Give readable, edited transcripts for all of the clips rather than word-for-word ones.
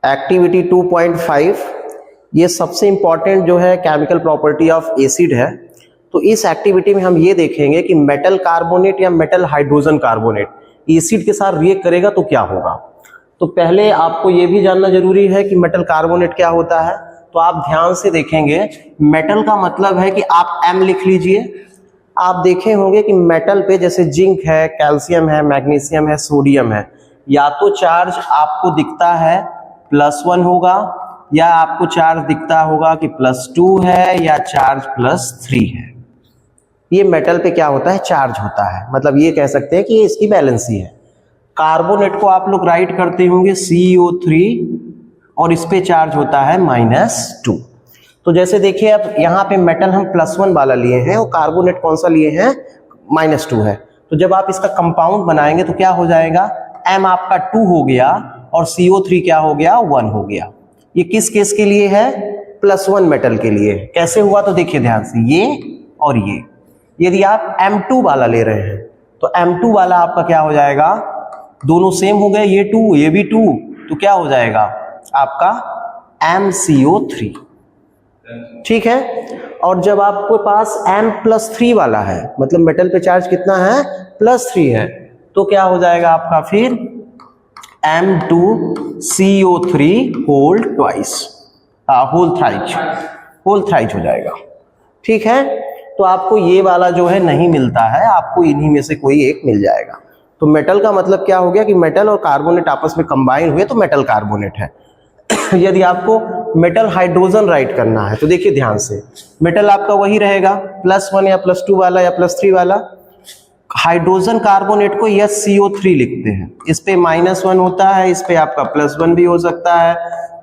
Activity 2.5 ये सबसे important जो है केमिकल प्रॉपर्टी ऑफ एसिड है। तो इस एक्टिविटी में हम ये देखेंगे कि मेटल कार्बोनेट या मेटल हाइड्रोजन कार्बोनेट एसिड के साथ रिएक्ट करेगा तो क्या होगा। तो पहले आपको ये भी जानना जरूरी है कि मेटल कार्बोनेट क्या होता है। तो आप ध्यान से देखेंगे, मेटल का मतलब है कि आप M लिख लीजिए। आप देखे होंगे कि मेटल पे जैसे जिंक है, कैल्शियम है, मैग्नीशियम है, सोडियम है, या तो चार्ज आपको दिखता है +1 होगा या आपको चार्ज दिखता होगा कि +2 है या चार्ज +3 है। ये मेटल पे क्या होता है, चार्ज होता है। मतलब ये कह सकते हैं कि ये इसकी बैलेंसी है। कार्बोनेट को आप लोग राइट करते होंगे CO3 और इस पे चार्ज होता है -2। तो जैसे देखिए अब यहाँ पे मेटल हम +1 वाला लिए हैं और कार्बोनेट कौन सा लिए हैं, -2 है। तो जब आप इसका कंपाउंड बनाएंगे तो क्या हो जाएगा, M आपका 2 हो गया और CO3 क्या हो गया, 1 हो गया। ये किस केस के लिए है, +1 मेटल के लिए। कैसे हुआ तो देखिए ध्यान से, ये और ये। यदि आप M2 वाला ले रहे हैं तो M2 वाला आपका क्या हो जाएगा, दोनों सेम हो गए, ये 2 ये भी 2, तो क्या हो जाएगा आपका MCO3। ठीक है। और जब आपके पास M+3 वाला है, मतलब मेटल पे चार्ज कितना है, +3 है, तो क्या हो जाएगा आपका फिर M2CO3 होल थ्राइज हो जाएगा। ठीक है। तो आपको ये वाला जो है नहीं मिलता है, आपको इन्हीं में से कोई एक मिल जाएगा। तो मेटल का मतलब क्या हो गया कि मेटल और कार्बोनेट आपस में कंबाइन हुए तो मेटल कार्बोनेट है। यदि आपको मेटल हाइड्रोजन राइट करना है तो देखिए ध्यान से, मेटल आपका वही रहेगा +1 या +2 वाला या +3 वाला। हाइड्रोजन कार्बोनेट को CO3 लिखते हैं, इस पे -1 होता है, इस पे आपका +1 भी हो सकता है,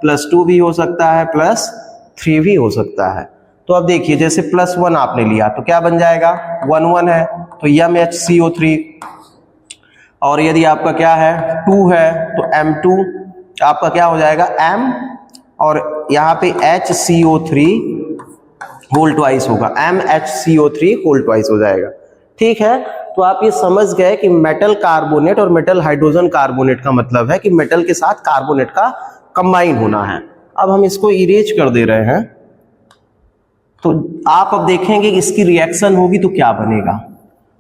+2 भी हो सकता है, +3 भी हो सकता है। तो अब देखिए जैसे +1 आपने लिया तो क्या बन जाएगा, 1 है तो MHCO3। और यदि आपका क्या है, 2 है तो M2 आपका क्या हो जाएगा, M, और यहाँ पे HCO3 होल ट्वाइस होगा, MHCO3 होल ट्वाइस हो जाएगा। ठीक है। तो आप ये समझ गए कि मेटल कार्बोनेट और मेटल हाइड्रोजन कार्बोनेट का मतलब है कि मेटल के साथ कार्बोनेट का कंबाइन होना है। अब हम इसको इरेज कर दे रहे हैं, तो आप अब देखेंगे कि इसकी रिएक्शन होगी तो क्या बनेगा।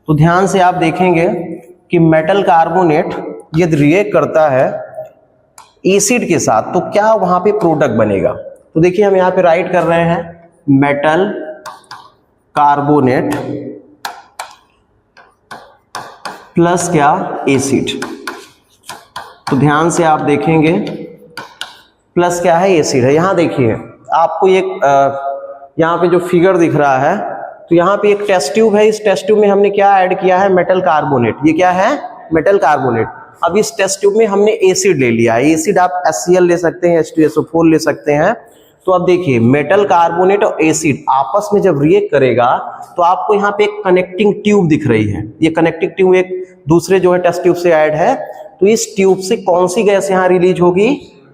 तो ध्यान से आप देखेंगे कि मेटल कार्बोनेट यदि रिएक्ट करता है एसिड के साथ तो क्या वहां पे प्रोडक्ट बनेगा। तो देखिए हम यहाँ पे राइट कर रहे हैं मेटल कार्बोनेट प्लस क्या, एसिड। तो ध्यान से आप देखेंगे प्लस क्या है, एसिड है। यहां देखिए आपको एक यहाँ पे जो फिगर दिख रहा है, तो यहाँ पे एक टेस्ट ट्यूब है। इस टेस्ट ट्यूब में हमने क्या ऐड किया है, मेटल कार्बोनेट। ये क्या है, मेटल कार्बोनेट। अब इस टेस्ट ट्यूब में हमने एसिड ले लिया है। एसिड आप HCl ले सकते हैं, H2SO4 ले सकते हैं। तो अब देखिए मेटल कार्बोनेट और एसिड आपस में जब रिएक्ट करेगा तो आपको यहाँ पे एक कनेक्टिंग ट्यूब दिख रही है। ये कनेक्टिंग ट्यूब एक दूसरे जो है टेस्ट ट्यूब से ऐड है। तो इस ट्यूब से कौन सी गैस यहाँ रिलीज होगी,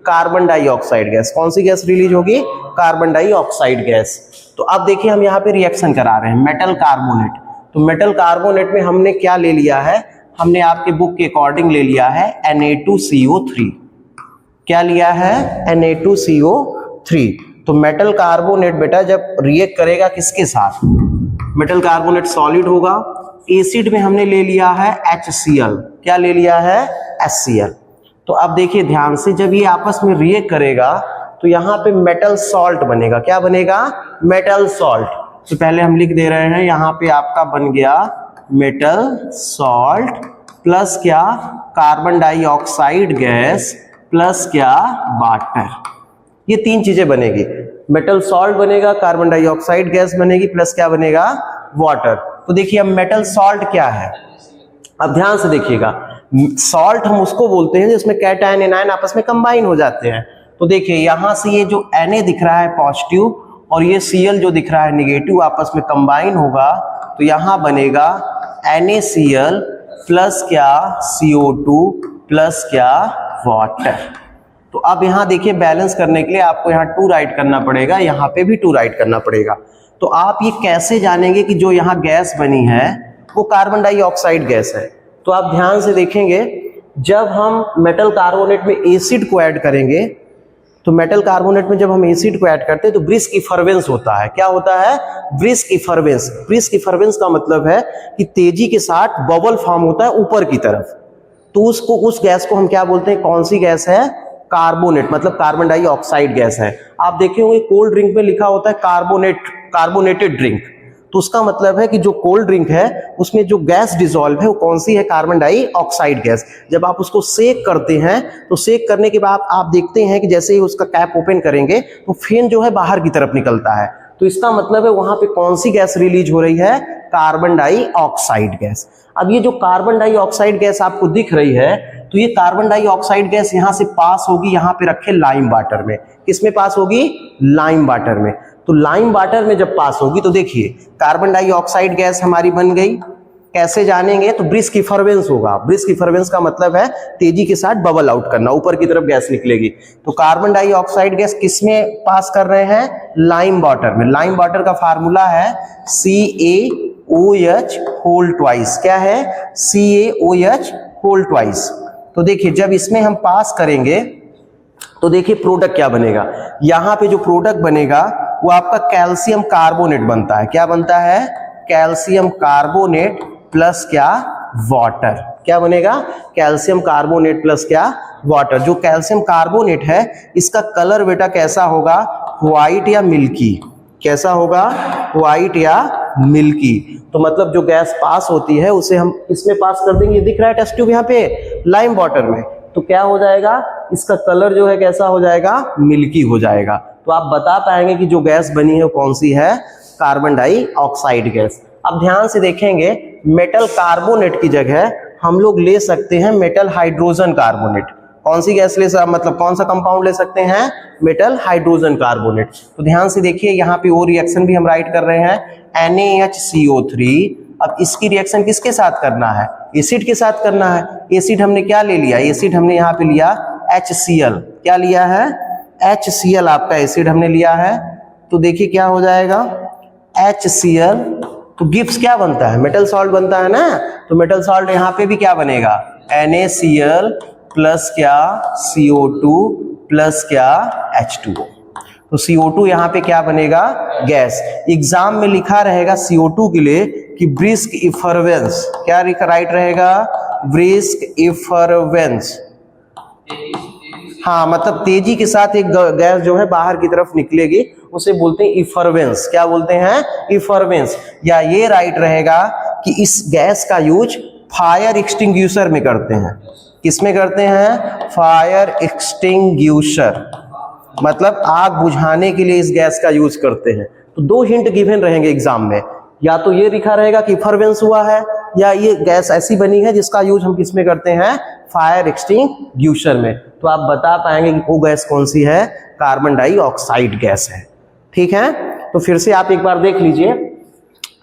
कार्बन डाइऑक्साइड गैस। कौन सी गैस रिलीज होगी, कार्बन डाइऑक्साइड गैस। तो अब देखिए हम यहाँ पे रिएक्शन करा रहे हैं मेटल कार्बोनेट। तो मेटल कार्बोनेट में हमने क्या ले लिया है, हमने आपके बुक के अकॉर्डिंग ले लिया है Na2CO3। क्या लिया है, Na2CO3। तो मेटल कार्बोनेट बेटा जब रिएक्ट करेगा किसके साथ, मेटल कार्बोनेट सॉलिड होगा। एसिड में हमने ले लिया है HCl। क्या ले लिया है, HCl। तो अब देखिए ध्यान से, जब ये आपस में रिएक्ट करेगा तो यहाँ पे मेटल सॉल्ट बनेगा। क्या बनेगा, मेटल सॉल्ट। तो पहले हम लिख दे रहे हैं, यहाँ पे आपका बन गया मेटल सॉल्ट प्लस क्या, कार्बन डाइऑक्साइड गैस प्लस क्या, वाटर। ये तीन चीजें बनेगी, मेटल सॉल्ट बनेगा, कार्बन डाइऑक्साइड गैस बनेगी, प्लस क्या बनेगा, वाटर। तो देखिए अब मेटल सॉल्ट क्या है, अब ध्यान से देखिएगा। सॉल्ट हम उसको बोलते हैं जिसमें कैटायन एनायन आपस में कंबाइन हो जाते हैं। तो देखिए यहां से ये जो Na दिख रहा है पॉजिटिव और ये Cl जो दिख रहा है नेगेटिव आपस में कंबाइन होगा, तो यहां बनेगा NaCl प्लस क्या, CO2 प्लस क्या, वाटर। तो अब यहां देखिए बैलेंस करने के लिए आपको यहाँ 2 राइट करना पड़ेगा, यहाँ पे भी 2 राइट करना पड़ेगा। तो आप ये कैसे जानेंगे कि जो यहाँ गैस बनी है वो कार्बन डाइऑक्साइड गैस है। तो आप ध्यान से देखेंगे, जब हम मेटल कार्बोनेट में एसिड को ऐड करेंगे तो मेटल कार्बोनेट में जब हम एसिड को ऐड करते हैं तो ब्रिस्क इफरवेंस होता है। क्या होता है? ब्रिस्क इफरवेंस। ब्रिस्क इफरवेंस का मतलब है कि तेजी के साथ बबल फॉर्म होता है ऊपर की तरफ। तो उस गैस को हम क्या बोलते हैं? कौन सी गैस है? कार्बोनेट, मतलब कार्बन डाइऑक्साइड गैस है। आप देखे होंगे कोल्ड ड्रिंक में लिखा होता है कार्बोनेटेड ड्रिंक, तो उसका मतलब है कि जो कोल्ड ड्रिंक है उसमें जो गैस डिसॉल्व है वो कौन सी है? Carbon dioxide gas. जब आप उसको सेक करते हैं तो सेक करने के बाद आप देखते हैं कि जैसे ही उसका कैप ओपन करेंगे तो फेन जो है बाहर की तरफ निकलता है। तो इसका मतलब है वहां पे कौन सी गैस रिलीज हो रही है? Carbon dioxide gas. अब ये जो कार्बन डाइऑक्साइड गैस आपको दिख रही है, तो ये कार्बन डाइऑक्साइड गैस यहां से पास होगी, यहां पे रखे लाइम वाटर में। किसमें पास होगी? लाइम वाटर में। तो लाइम वाटर में जब पास होगी तो देखिए कार्बन डाइऑक्साइड गैस हमारी बन गई। कैसे जानेंगे? तो ब्रिस्क इफरवेंस होगा। ब्रिस्क इफरवेंस का मतलब है तेजी के साथ बबल आउट करना, ऊपर की तरफ गैस निकलेगी। तो कार्बन डाइऑक्साइड गैस किसमें पास कर रहे हैं? लाइम वाटर में। लाइम वाटर का फार्मूला है CaOH होल ट्वाइस। क्या है? CaOH whole twice. तो देखिए जब इसमें हम पास करेंगे तो देखिए प्रोडक्ट क्या बनेगा। यहां पे जो प्रोडक्ट बनेगा वो आपका कैल्शियम कार्बोनेट बनता है। क्या बनता है? कैल्शियम कार्बोनेट प्लस क्या? वाटर। क्या बनेगा? कैल्शियम कार्बोनेट प्लस क्या? वाटर। जो कैल्शियम कार्बोनेट है इसका कलर बेटा कैसा होगा? व्हाइट या मिल्की। कैसा होगा? व्हाइट या मिल्की। तो मतलब जो गैस पास होती है उसे हम इसमें पास कर देंगे। दिख रहा है टेस्ट ट्यूब यहाँ पे लाइम वाटर में, तो क्या हो जाएगा? इसका कलर जो है कैसा हो जाएगा? मिल्की हो जाएगा। तो आप बता पाएंगे कि जो गैस बनी है वो कौन सी है? Carbon dioxide gas. अब ध्यान से देखेंगे मेटल कार्बोनेट की जगह हम लोग ले सकते हैं मेटल हाइड्रोजन कार्बोनेट। कौन सी गैस ले सकते, मतलब कौन सा कंपाउंड ले सकते हैं? Metal hydrogen carbonate. तो ध्यान से देखिए यहाँ पे वो रिएक्शन भी हम राइट कर रहे हैं NaHCO3। अब इसकी रिएक्शन किसके साथ करना है? एसिड के साथ करना है। एसिड हमने क्या ले लिया? एसिड हमने यहाँ पे लिया HCl। क्या लिया है? HCl आपका एसिड हमने लिया है। तो देखिए क्या हो जाएगा? HCl। तो गिब्स क्या बनता है? मेटल सॉल्ट बनता है ना। तो मेटल सॉल्ट यहाँ पे भी क्या बनेगा? NaCl प्लस क्या? CO2 प्लस क्या? H2O। तो CO2 यहाँ पे क्या बनेगा? गैस। एग्जाम में लिखा रहेगा CO2 के लिए कि ब्रिस्क इफरवेंस। क्या राइट रहेगा? ब्रिस्क इफरवेंस। हाँ, मतलब तेजी के साथ एक गैस जो है बाहर की तरफ निकलेगी, उसे बोलते हैं इफरवेंस। क्या बोलते हैं? इफरवेंस। या ये राइट रहेगा कि इस गैस का यूज फायर एक्सटिंग्विशर में करते हैं। किसमें करते हैं? फायर एक्सटिंग्विशर, मतलब आग बुझाने के लिए इस गैस का यूज करते हैं। तो दो हिंट गिवन रहेंगे एग्जाम में, या तो ये लिखा रहेगा कि इफरवेंस हुआ है, या ये गैस ऐसी बनी है जिसका यूज हम किसमें करते हैं? फायर एक्सटिंग्विशर में। तो आप बता पाएंगे कि वो गैस कौन सी है? कार्बन डाइऑक्साइड गैस है। ठीक है, तो फिर से आप एक बार देख लीजिए।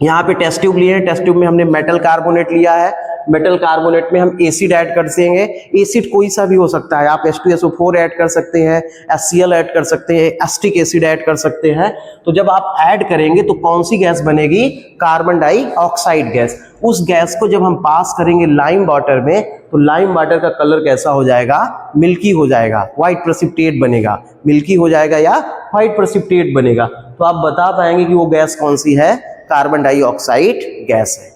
यहाँ पे टेस्ट ट्यूब लिए हैं, टेस्ट ट्यूब में हमने मेटल कार्बोनेट लिया है। मेटल कार्बोनेट में हम एसिड ऐड कर देंगे। एसिड कोई सा भी हो सकता है, आप H2SO4 ऐड कर सकते हैं, HCl ऐड कर सकते हैं, एसिटिक एसिड ऐड कर सकते हैं। तो जब आप ऐड करेंगे तो कौन सी गैस बनेगी? Carbon dioxide gas. उस गैस को जब हम पास करेंगे लाइम वाटर में, तो लाइम वाटर का कलर कैसा हो जाएगा? मिल्की हो जाएगा, व्हाइट प्रेसिपिटेट बनेगा। मिल्की हो जाएगा या व्हाइट प्रेसिपिटेट बनेगा। तो आप बता पाएंगे कि वो गैस कौन सी है? कार्बन डाइऑक्साइड गैस है।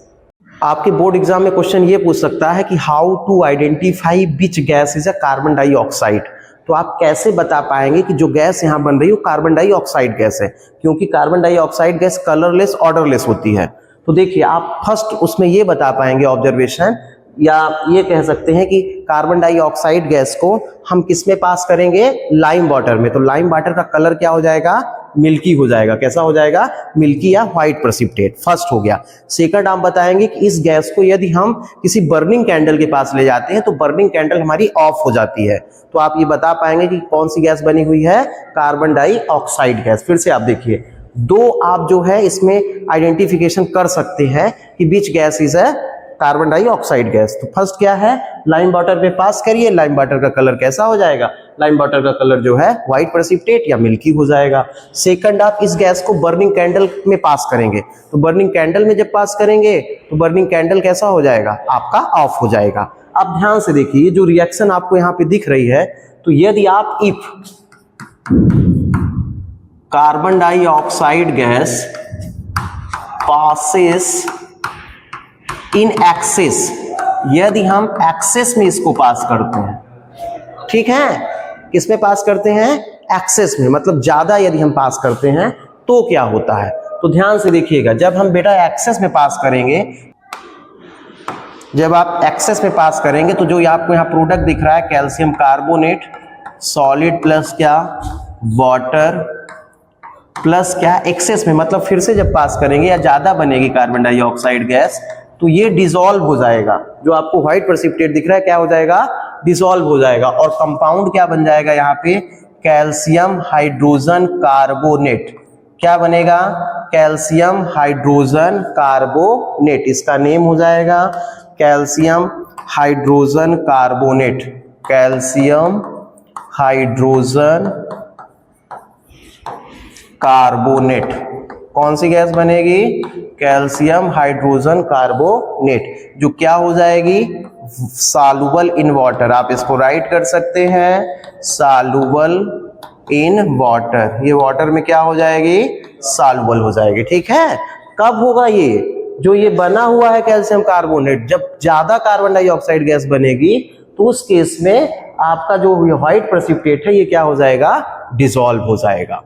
आपके बोर्ड एग्जाम में क्वेश्चन ये पूछ सकता है कि how to identify which gas is a carbon dioxide. तो आप कैसे बता पाएंगे कि जो गैस यहाँ बन रही है वो कार्बन डाइऑक्साइड गैस है? क्योंकि carbon dioxide gas colourless, odourless होती है। तो देखिए आप फर्स्ट उसमें ये बता पाएंगे ऑब्जर्वेशन, या ये कह सकते हैं कि कार्बन डाइऑक्साइड गैस को हम किस में पास करेंगे? लाइम वाटर में। तो लाइम वाटर का कलर क्या हो जाएगा? मिल्की हो जाएगा। कैसा हो जाएगा? मिल्की या व्हाइट प्रेसिपिटेट। फर्स्ट हो गया। सेकंड आप बताएंगे कि इस गैस को यदि हम किसी बर्निंग कैंडल के पास ले जाते हैं तो बर्निंग कैंडल हमारी ऑफ हो जाती है। तो आप ये बता पाएंगे कि कौन सी गैस बनी हुई है? Carbon dioxide gas. फिर से आप देखिए, दो आप जो है इसमें आइडेंटिफिकेशन कर सकते हैं कि बीच गैस इज है कार्बन डाइऑक्साइड गैस। तो फर्स्ट क्या है? लाइम वाटर पे पास करिए, लाइम वाटर का कलर कैसा हो जाएगा? लाइम वाटर का कलर जो है व्हाइट प्रेसिपिटेट या मिल्की हो जाएगा। सेकंड, आप इस गैस को बर्निंग कैंडल में पास करेंगे, तो बर्निंग कैंडल में जब पास करेंगे तो बर्निंग कैंडल कैसा हो जाएगा? आपका ऑफ हो जाएगा। अब ध्यान से देखिए, जो रिएक्शन आपको यहाँ पे दिख रही है, तो यदि आप if carbon dioxide gas passes in excess, यदि हम एक्सेस में इसको पास करते हैं, ठीक है, किसमें पास करते हैं, एक्सेस में, मतलब ज्यादा यदि हम पास करते हैं तो क्या होता है। तो ध्यान से देखिएगा, जब हम बेटा एक्सेस में पास करेंगे, जब आप एक्सेस में पास करेंगे तो जो आपको यहाँ प्रोडक्ट दिख रहा है कैल्शियम कार्बोनेट सॉलिड प्लस क्या वाटर प्लस क्या एक्सेस में, मतलब फिर से जब पास करेंगे या ज्यादा बनेगी कार्बन डाइऑक्साइड गैस तो ये डिसॉल्व हो जाएगा, जो आपको व्हाइट प्रेसिपिटेट दिख रहा है क्या हो जाएगा, डिसॉल्व हो जाएगा, और कंपाउंड क्या बन जाएगा यहाँ पे, कैल्शियम हाइड्रोजन कार्बोनेट, क्या बनेगा, कैल्शियम हाइड्रोजन कार्बोनेट, इसका नेम हो जाएगा calcium hydrogen carbonate, calcium hydrogen carbonate. कौन सी गैस बनेगी, कैल्शियम हाइड्रोजन कार्बोनेट, जो क्या हो जाएगी, सॉल्युबल इन वाटर। आप इसको राइट कर सकते हैं सॉल्युबल इन वाटर, ये वाटर में क्या हो जाएगी, सॉल्युबल हो जाएगी, ठीक है। कब होगा ये, जो ये बना हुआ है कैल्शियम कार्बोनेट, जब ज्यादा कार्बन डाइऑक्साइड गैस बनेगी तो उस केस में आपका जो व्हाइट प्रेसिपिटेट है ये क्या हो जाएगा, डिसॉल्व हो जाएगा।